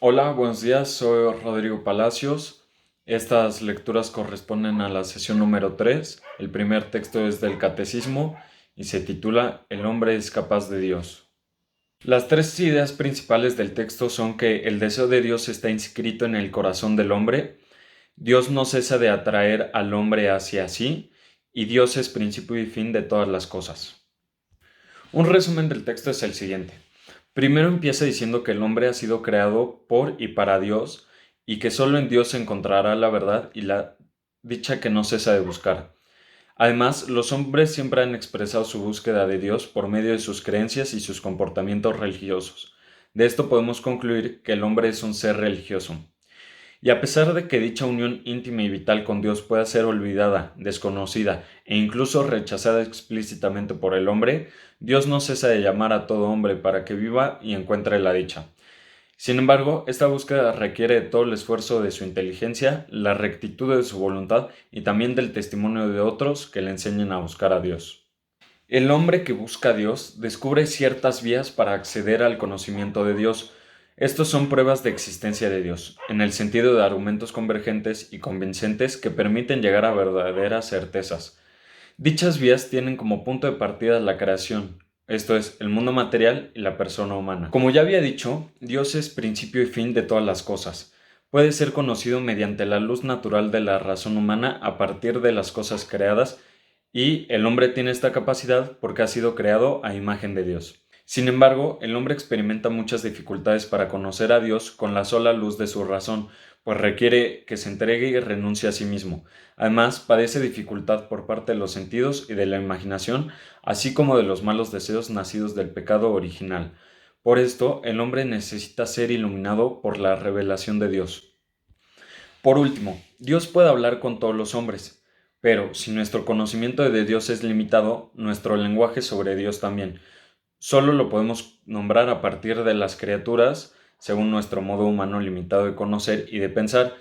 Hola, buenos días, soy Rodrigo Palacios. Estas lecturas corresponden a la sesión número 3. El primer texto es del Catecismo y se titula El hombre es capaz de Dios. Las tres ideas principales del texto son que el deseo de Dios está inscrito en el corazón del hombre, Dios no cesa de atraer al hombre hacia sí y Dios es principio y fin de todas las cosas. Un resumen del texto es el siguiente. Primero empieza diciendo que el hombre ha sido creado por y para Dios y que solo en Dios se encontrará la verdad y la dicha que no cesa de buscar. Además, los hombres siempre han expresado su búsqueda de Dios por medio de sus creencias y sus comportamientos religiosos. De esto podemos concluir que el hombre es un ser religioso. Y a pesar de que dicha unión íntima y vital con Dios pueda ser olvidada, desconocida e incluso rechazada explícitamente por el hombre, Dios no cesa de llamar a todo hombre para que viva y encuentre la dicha. Sin embargo, esta búsqueda requiere de todo el esfuerzo de su inteligencia, la rectitud de su voluntad y también del testimonio de otros que le enseñen a buscar a Dios. El hombre que busca a Dios descubre ciertas vías para acceder al conocimiento de Dios. Estos son pruebas de existencia de Dios, en el sentido de argumentos convergentes y convincentes que permiten llegar a verdaderas certezas. Dichas vías tienen como punto de partida la creación, esto es, el mundo material y la persona humana. Como ya había dicho, Dios es principio y fin de todas las cosas. Puede ser conocido mediante la luz natural de la razón humana a partir de las cosas creadas y el hombre tiene esta capacidad porque ha sido creado a imagen de Dios. Sin embargo, el hombre experimenta muchas dificultades para conocer a Dios con la sola luz de su razón, pues requiere que se entregue y renuncie a sí mismo. Además, padece dificultad por parte de los sentidos y de la imaginación, así como de los malos deseos nacidos del pecado original. Por esto, el hombre necesita ser iluminado por la revelación de Dios. Por último, Dios puede hablar con todos los hombres, pero si nuestro conocimiento de Dios es limitado, nuestro lenguaje sobre Dios también. Solo lo podemos nombrar a partir de las criaturas, según nuestro modo humano limitado de conocer y de pensar,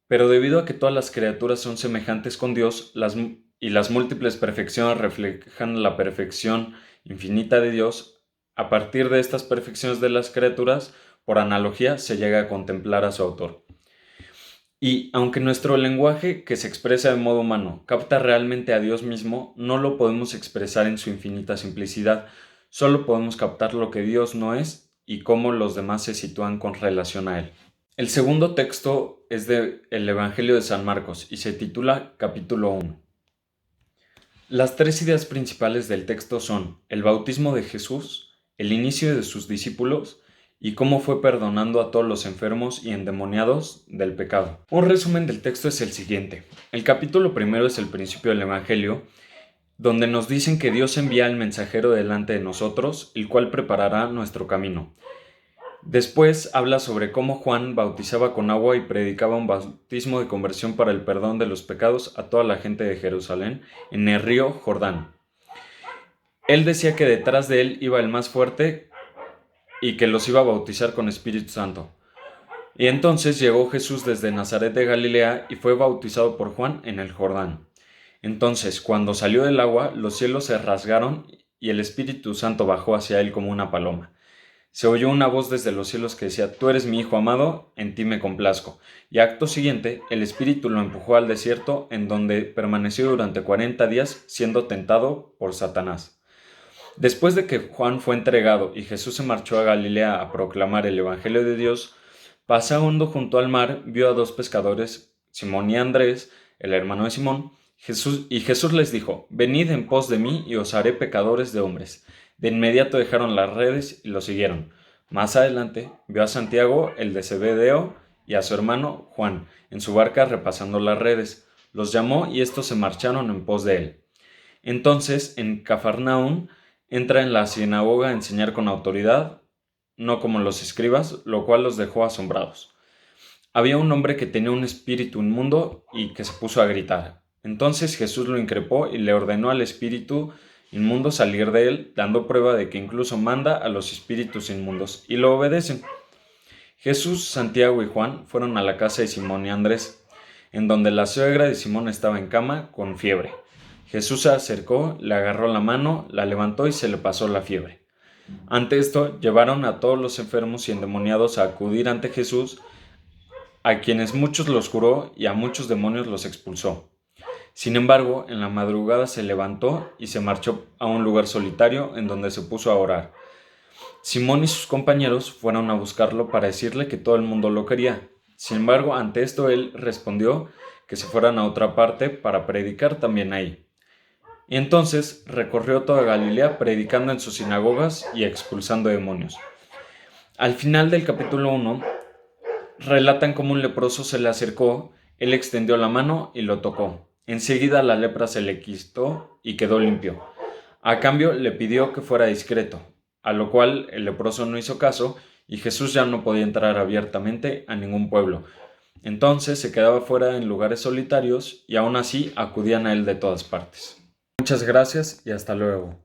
pero debido a que todas las criaturas son semejantes con Dios y las múltiples perfecciones reflejan la perfección infinita de Dios, a partir de estas perfecciones de las criaturas, por analogía, se llega a contemplar a su autor. Y aunque nuestro lenguaje, que se expresa de modo humano, capta realmente a Dios mismo, no lo podemos expresar en su infinita simplicidad, solo podemos captar lo que Dios no es y cómo los demás se sitúan con relación a Él. El segundo texto es del Evangelio de San Marcos y se titula Capítulo 1. Las tres ideas principales del texto son el bautismo de Jesús, el inicio de sus discípulos y cómo fue perdonando a todos los enfermos y endemoniados del pecado. Un resumen del texto es el siguiente. El capítulo primero es el principio del Evangelio, donde nos dicen que Dios envía al mensajero delante de nosotros, el cual preparará nuestro camino. Después habla sobre cómo Juan bautizaba con agua y predicaba un bautismo de conversión para el perdón de los pecados a toda la gente de Jerusalén en el río Jordán. Él decía que detrás de él iba el más fuerte y que los iba a bautizar con Espíritu Santo. Y entonces llegó Jesús desde Nazaret de Galilea y fue bautizado por Juan en el Jordán. Entonces, cuando salió del agua, los cielos se rasgaron y el Espíritu Santo bajó hacia él como una paloma. Se oyó una voz desde los cielos que decía: Tú eres mi Hijo amado, en ti me complazco. Y acto siguiente, el Espíritu lo empujó al desierto, en donde permaneció durante 40 días siendo tentado por Satanás. Después de que Juan fue entregado y Jesús se marchó a Galilea a proclamar el Evangelio de Dios, pasando junto al mar, vio a dos pescadores, Simón y Andrés, el hermano de Simón. Jesús les dijo: Venid en pos de mí y os haré pecadores de hombres. De inmediato dejaron las redes y lo siguieron. Más adelante vio a Santiago, el de Zebedeo, y a su hermano Juan, en su barca repasando las redes. Los llamó y estos se marcharon en pos de él. Entonces, en Cafarnaún, entra en la sinagoga a enseñar con autoridad, no como los escribas, lo cual los dejó asombrados. Había un hombre que tenía un espíritu inmundo y que se puso a gritar. Entonces Jesús lo increpó y le ordenó al espíritu inmundo salir de él, dando prueba de que incluso manda a los espíritus inmundos, y lo obedecen. Jesús, Santiago y Juan fueron a la casa de Simón y Andrés, en donde la suegra de Simón estaba en cama con fiebre. Jesús se acercó, le agarró la mano, la levantó y se le pasó la fiebre. Ante esto, llevaron a todos los enfermos y endemoniados a acudir ante Jesús, a quienes muchos los curó y a muchos demonios los expulsó. Sin embargo, en la madrugada se levantó y se marchó a un lugar solitario en donde se puso a orar. Simón y sus compañeros fueron a buscarlo para decirle que todo el mundo lo quería. Sin embargo, ante esto él respondió que se fueran a otra parte para predicar también ahí. Y entonces recorrió toda Galilea predicando en sus sinagogas y expulsando demonios. Al final del capítulo 1, relatan cómo un leproso se le acercó, él extendió la mano y lo tocó. Enseguida la lepra se le quitó y quedó limpio. A cambio le pidió que fuera discreto, a lo cual el leproso no hizo caso y Jesús ya no podía entrar abiertamente a ningún pueblo. Entonces se quedaba fuera en lugares solitarios y aún así acudían a él de todas partes. Muchas gracias y hasta luego.